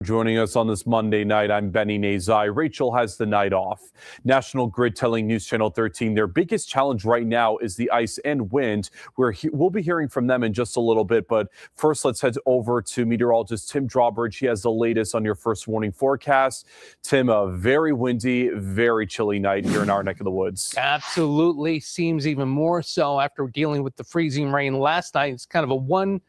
Joining us on this Monday night, I'm Benny Nazai. Rachel has the night off. National Grid telling News Channel 13 their biggest challenge right now is the ice and wind. We'll be hearing from them in just a little bit, but first let's head over to meteorologist Tim Drawbridge. He has the latest on your first warning forecast. Tim, a very windy, very chilly night here in our neck of the woods. Absolutely. Seems even more so after dealing with the freezing rain last night. It's kind of a one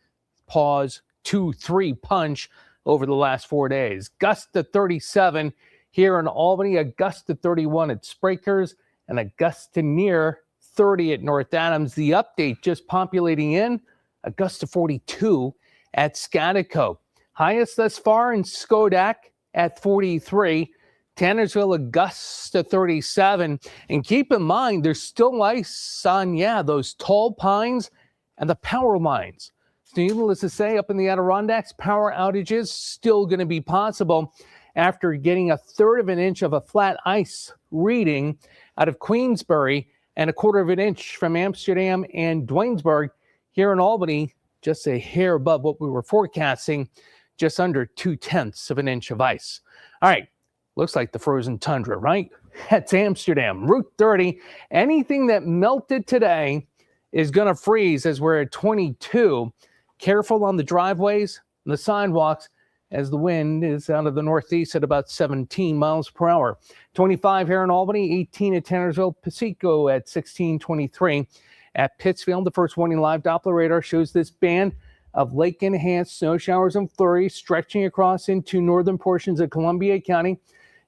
pause, 2-3 punch over the last 4 days. Gust to 37 here in Albany, a gust to 31 at Sprakers, and a gust to near 30 at North Adams. The update just populating in, a gust to 42 at Scatico. Highest thus far in Skodak at 43. Tannersville, a gust to 37. And keep in mind, there's still ice on, those tall pines and the power lines. Needless to say, up in the Adirondacks, power outages still going to be possible after getting 1/3 of an inch of a flat ice reading out of Queensbury and 1/4 of an inch from Amsterdam and Dwaynesburg. Here in Albany, just a hair above what we were forecasting, just under 2/10 of an inch of ice. All right, looks like the frozen tundra, right? That's Amsterdam, Route 30. Anything that melted today is going to freeze as we're at 22. Careful on the driveways and the sidewalks as the wind is out of the northeast at about 17 miles per hour. 25 here in Albany, 18 at Tannersville, Pico at 1623. At Pittsfield, the first warning live Doppler radar shows this band of lake-enhanced snow showers and flurries stretching across into northern portions of Columbia County,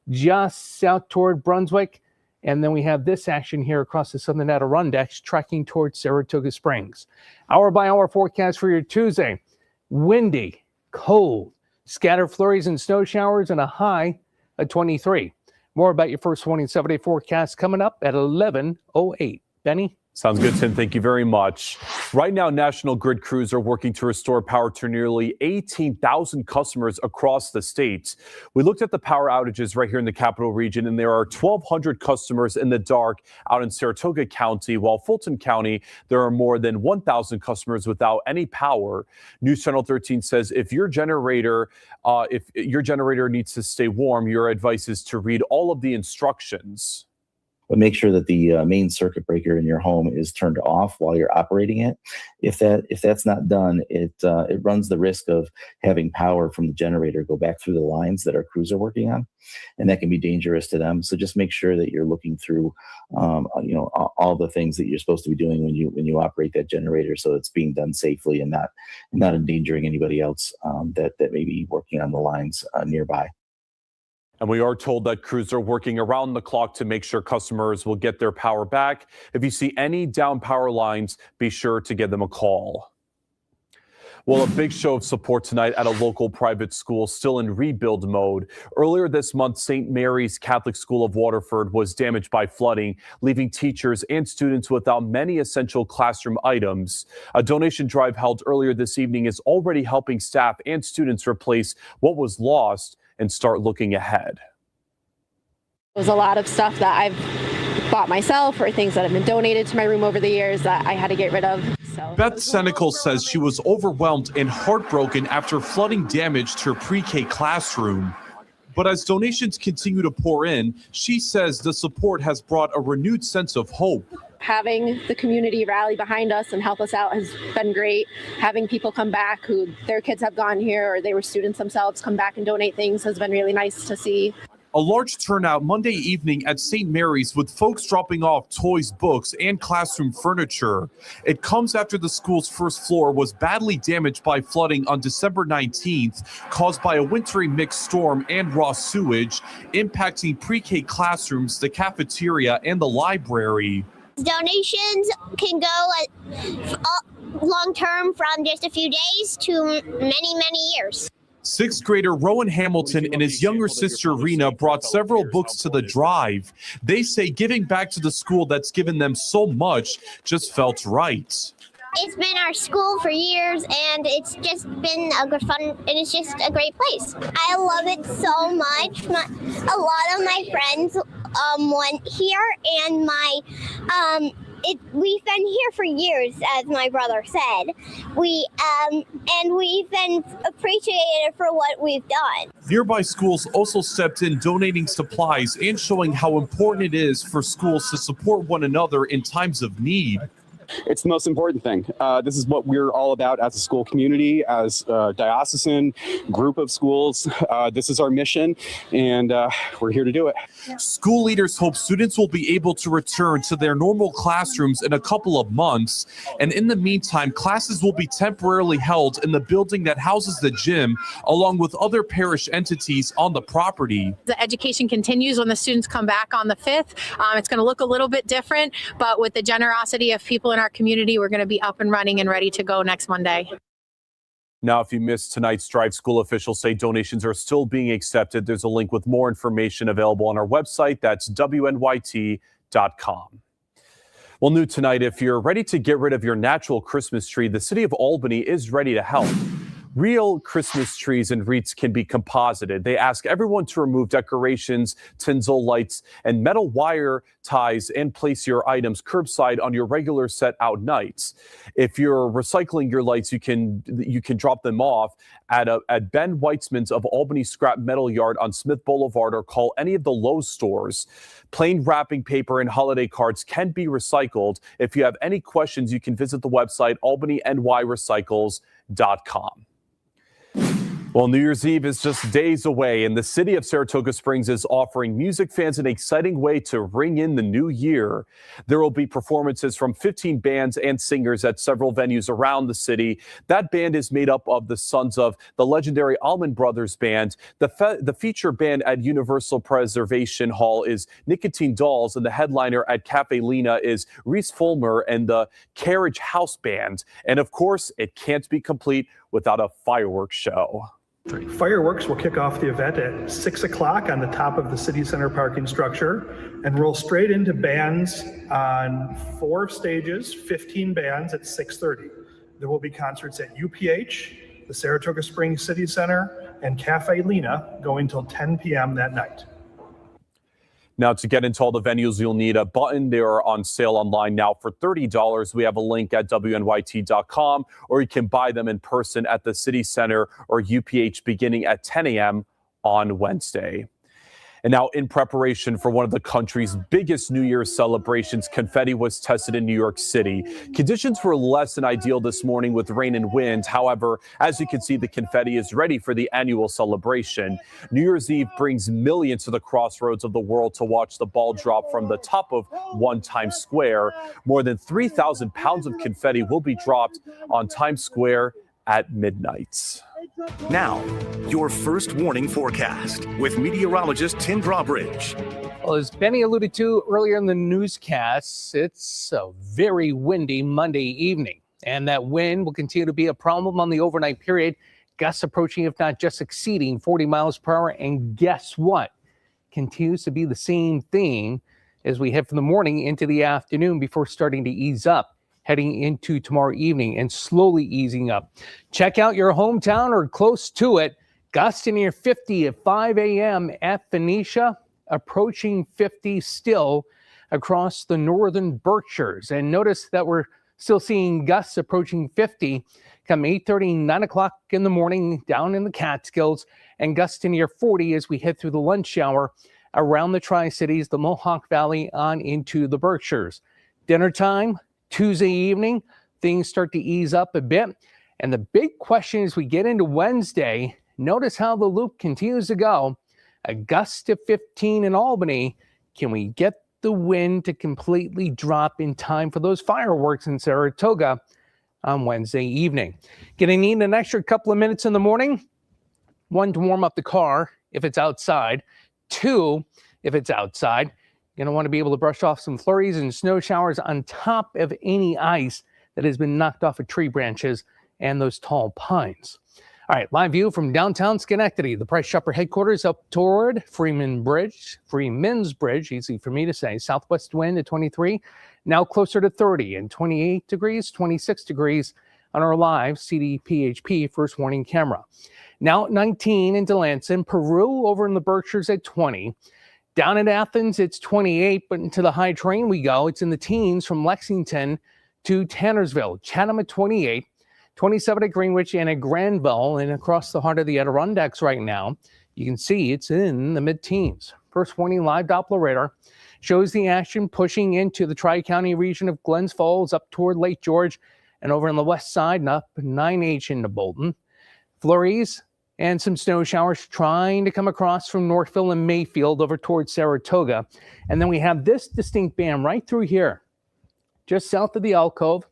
just south toward Brunswick. And then we have this action here across the southern Adirondacks tracking towards Saratoga Springs. Hour-by-hour forecast for your Tuesday. Windy, cold, scattered flurries and snow showers, and a high of 23. More about your first warning 7-day forecast coming up at 11:08. Benny? Sounds good, Tim. Thank you very much. Right now, National Grid crews are working to restore power to nearly 18,000 customers across the state. We looked at the power outages right here in the capital region, and there are 1,200 customers in the dark out in Saratoga County, while Fulton County, there are more than 1,000 customers without any power. News Channel 13 says if your generator needs to stay warm, your advice is to read all of the instructions. But make sure that the main circuit breaker in your home is turned off while you're operating it. If that's not done, it runs the risk of having power from the generator go back through the lines that our crews are working on, and that can be dangerous to them. So just make sure that you're looking through, all the things that you're supposed to be doing when you operate that generator, so it's being done safely and not endangering anybody else that may be working on the lines nearby. And we are told that crews are working around the clock to make sure customers will get their power back. If you see any down power lines, be sure to give them a call. Well, a big show of support tonight at a local private school still in rebuild mode. Earlier this month, St. Mary's Catholic School of Waterford was damaged by flooding, leaving teachers and students without many essential classroom items. A donation drive held earlier this evening is already helping staff and students replace what was lost and start looking ahead. There's a lot of stuff that I've bought myself or things that have been donated to my room over the years that I had to get rid of. Beth Senecal says she was overwhelmed and heartbroken after flooding damaged her pre-K classroom. But as donations continue to pour in, she says the support has brought a renewed sense of hope. Having the community rally behind us and help us out has been great. Having people come back who their kids have gone here or they were students themselves come back and donate things has been really nice to see. A large turnout Monday evening at St. Mary's with folks dropping off toys, books, and classroom furniture. It comes after the school's first floor was badly damaged by flooding on December 19th, caused by a wintry mixed storm and raw sewage, impacting pre-K classrooms, the cafeteria, and the library. Donations can go long-term from just a few days to many, many years. Sixth grader Rowan Hamilton and his younger sister Rena brought several books to the drive. They say giving back to the school that's given them so much just felt right. It's been our school for years, and it's just been a good fun, and it's just a great place. I love it so much. A lot of my friends went here, and my we've been here for years, as my brother said. And we've been appreciated for what we've done. Nearby schools also stepped in, donating supplies and showing how important it is for schools to support one another in times of need. It's the most important thing. This is what we're all about as a school community, as a diocesan group of schools. This is our mission, and we're here to do it. School leaders hope students will be able to return to their normal classrooms in a couple of months. And in the meantime, classes will be temporarily held in the building that houses the gym, along with other parish entities on the property. The education continues when the students come back on the 5th. It's going to look a little bit different, but with the generosity of people in our community, we're going to be up and running and ready to go next Monday. Now, if you missed tonight's drive, school officials say donations are still being accepted. There's a link with more information available on our website. That's WNYT.com. Well, new tonight, if you're ready to get rid of your natural Christmas tree, the city of Albany is ready to help. Real Christmas trees and wreaths can be composited. They ask everyone to remove decorations, tinsel, lights, and metal wire ties and place your items curbside on your regular set out nights. If you're recycling your lights, you can drop them off at Ben Weitzman's of Albany Scrap Metal Yard on Smith Boulevard, or call any of the Lowe's stores. Plain wrapping paper and holiday cards can be recycled. If you have any questions, you can visit the website albanynyrecycles.com. Well, New Year's Eve is just days away, and the city of Saratoga Springs is offering music fans an exciting way to ring in the new year. There will be performances from 15 bands and singers at several venues around the city. That band is made up of the sons of the legendary Allman Brothers Band. The feature band at Universal Preservation Hall is Nicotine Dolls, and the headliner at Cafe Lena is Reese Fulmer and the Carriage House Band. And of course, it can't be complete without a fireworks show. Fireworks will kick off the event at 6 o'clock on the top of the City Center parking structure and roll straight into bands on 4 stages, 15 bands at 6:30. There will be concerts at UPH, the Saratoga Springs City Center, and Cafe Lena going till 10 p.m. that night. Now, to get into all the venues, you'll need a button. They are on sale online now for $30. We have a link at WNYT.com, or you can buy them in person at the City Center or UPH beginning at 10 a.m. on Wednesday. And now, in preparation for one of the country's biggest New Year's celebrations, confetti was tested in New York City. Conditions were less than ideal this morning with rain and wind. However, as you can see, the confetti is ready for the annual celebration. New Year's Eve brings millions to the crossroads of the world to watch the ball drop from the top of Times Square. More than 3,000 pounds of confetti will be dropped on Times Square at midnight. Now, your first warning forecast with meteorologist Tim Drawbridge. Well, as Benny alluded to earlier in the newscast, it's a very windy Monday evening, and that wind will continue to be a problem on the overnight period. Gusts approaching, if not just exceeding 40 miles per hour. And guess what? Continues to be the same thing as we head from the morning into the afternoon before starting to ease up, heading into tomorrow evening and slowly easing up. Check out your hometown or close to it. Gusts near 50 at 5 a.m. at Phoenicia, approaching 50 still across the northern Berkshires. And notice that we're still seeing gusts approaching 50 come 8:30, 9 o'clock in the morning down in the Catskills, and gusts near 40 as we head through the lunch hour around the Tri-Cities, the Mohawk Valley on into the Berkshires. Dinner time, Tuesday evening, things start to ease up a bit. And the big question as we get into Wednesday, notice how the loop continues to go. A gust to 15 in Albany. Can we get the wind to completely drop in time for those fireworks in Saratoga on Wednesday evening? Going to need an extra couple of minutes in the morning. 1, to warm up the car if it's outside. 2, if it's outside. You're going to want to be able to brush off some flurries and snow showers on top of any ice that has been knocked off of tree branches and those tall pines. All right, live view from downtown Schenectady, the Price Chopper headquarters up toward Freeman's Bridge, easy for me to say. Southwest wind at 23, now closer to 30 and 28 degrees, 26 degrees on our live CDPHP first warning camera. Now at 19 in Delancey, Peru over in the Berkshires at 20. Down in Athens, it's 28, but into the high train we go. It's in the teens from Lexington to Tannersville. Chatham at 28, 27 at Greenwich and at Granville, and across the heart of the Adirondacks right now. You can see it's in the mid-teens. First Warning Live Doppler radar shows the action pushing into the Tri-County region of Glens Falls up toward Lake George and over on the west side and up 9H into Bolton. Flurries and some snow showers trying to come across from Northville and Mayfield over towards Saratoga. And then we have this distinct band right through here, just south of the Alcove,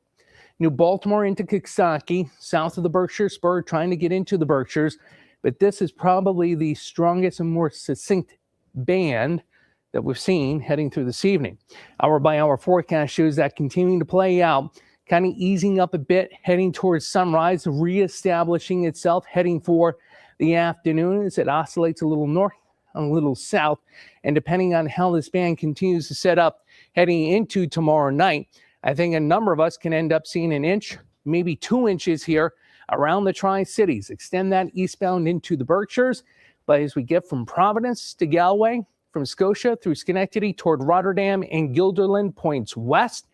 New Baltimore into Coxsackie, south of the Berkshire Spur, trying to get into the Berkshires. But this is probably the strongest and more succinct band that we've seen heading through this evening. Hour by hour forecast shows that continuing to play out, kind of easing up a bit, heading towards sunrise, reestablishing itself, heading for the afternoon as it oscillates a little north, a little south. And depending on how this band continues to set up heading into tomorrow night, I think a number of us can end up seeing an inch, maybe 2 inches here around the Tri-Cities. Extend that eastbound into the Berkshires. But as we get from Providence to Galway, from Scotia through Schenectady toward Rotterdam and Guilderland points west,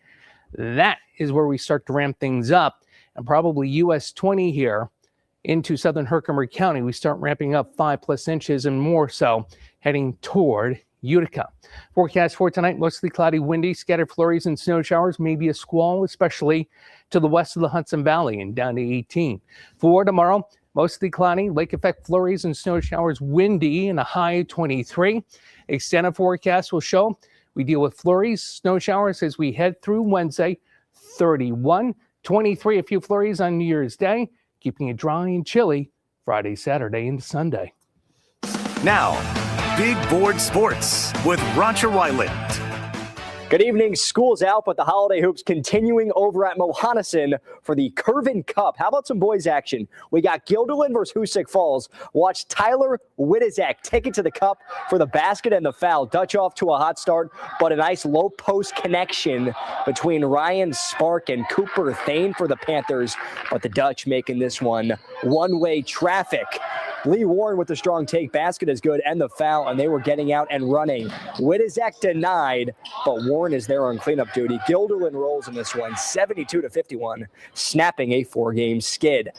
that is where we start to ramp things up. And probably US 20 here into southern Herkimer County, we start ramping up 5+ inches and more so heading toward Utica. Forecast for tonight, mostly cloudy, windy, scattered flurries and snow showers, maybe a squall, especially to the west of the Hudson Valley and down to 18. For tomorrow, mostly cloudy, lake effect flurries and snow showers, windy and a high 23. Extended forecast will show we deal with flurries, snow showers as we head through Wednesday, 31, 23, a few flurries on New Year's Day, keeping it dry and chilly Friday, Saturday, and Sunday. Now, Big Board Sports with Roger Ryland. Good evening. School's out, but the holiday hoops continuing over at Mohanison for the Curvin Cup. How about some boys action? We got Guilderland versus Hoosick Falls. Watch Tyler Wittizak take it to the cup for the basket and the foul. Dutch off to a hot start, but a nice low post connection between Ryan Spark and Cooper Thane for the Panthers. But the Dutch making this one-way traffic. Lee Warren with the strong take. Basket is good and the foul, and they were getting out and running. Wittizak denied, but Warren is there on cleanup duty. Guilderland rolls in this one, 72-51, snapping a 4-game skid.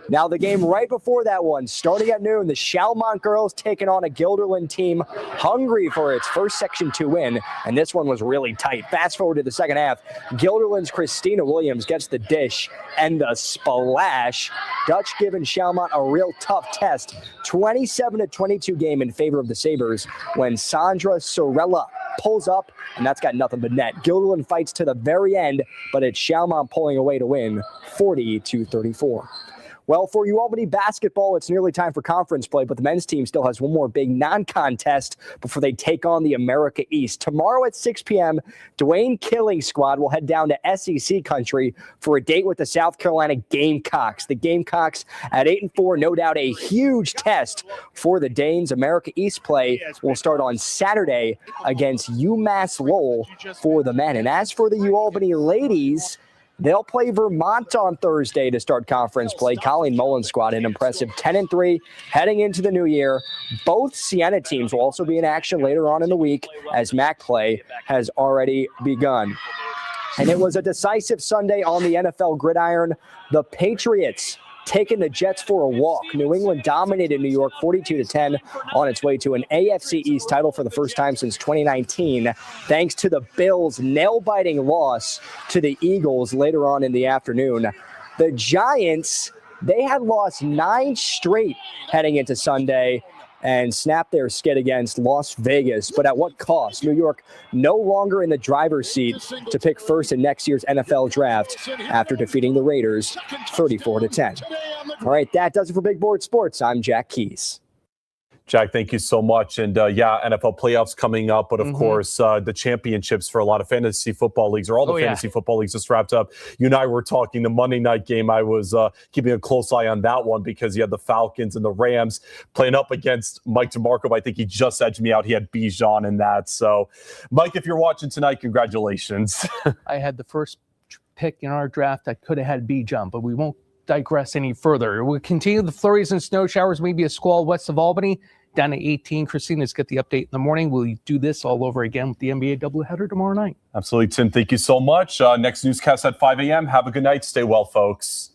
Now the game right before that one, starting at noon, the Chalmont girls taking on a Guilderland team hungry for its first Section 2 win, and this one was really tight. Fast forward to the second half, Guilderland's Christina Williams gets the dish and the splash. Dutch giving Chalmont a real tough test. 27-22 game in favor of the Sabres when Sandra Sorella pulls up, and that's got nothing but net. Guilderland fights to the very end, but it's Chalmont pulling away to win 40-34. Well, for UAlbany basketball, it's nearly time for conference play, but the men's team still has one more big non-contest before they take on the America East. Tomorrow at 6 p.m., Dwayne Killing's squad will head down to SEC country for a date with the South Carolina Gamecocks. The Gamecocks at 8-4, no doubt a huge test for the Danes. America East play will start on Saturday against UMass Lowell for the men. And as for the UAlbany ladies, they'll play Vermont on Thursday to start conference play. Colleen Mullen's squad, an impressive 10-3 heading into the new year. Both Siena teams will also be in action later on in the week as MAC play has already begun. And it was a decisive Sunday on the NFL gridiron. The Patriots taking the Jets for a walk. New England dominated New York 42-10 on its way to an AFC East title for the first time since 2019, thanks to the Bills' nail-biting loss to the Eagles later on in the afternoon. The Giants, they had lost 9 straight heading into Sunday and snapped their skid against Las Vegas. But at what cost? New York no longer in the driver's seat to pick first in next year's NFL draft after defeating the Raiders 34-10. All right, that does it for Big Board Sports. I'm Jack Keys. Jack, thank you so much. And yeah, NFL playoffs coming up, but of course, the championships for a lot of fantasy football leagues, or all the fantasy football leagues, just wrapped up. You and I were talking the Monday night game. I was keeping a close eye on that one because you had the Falcons and the Rams playing up against Mike DeMarco. I think he just edged me out. He had Bijan in that. So, Mike, if you're watching tonight, congratulations. I had the first pick in our draft. I could have had Bijan, but we won't digress any further. We'll continue the flurries and snow showers, maybe a squall west of Albany down to 18. Christina's got the update in the morning. We'll do this all over again with the NBA doubleheader tomorrow night. Absolutely, Tim. Thank you so much. Next newscast at 5 a.m. Have a good night. Stay well, folks.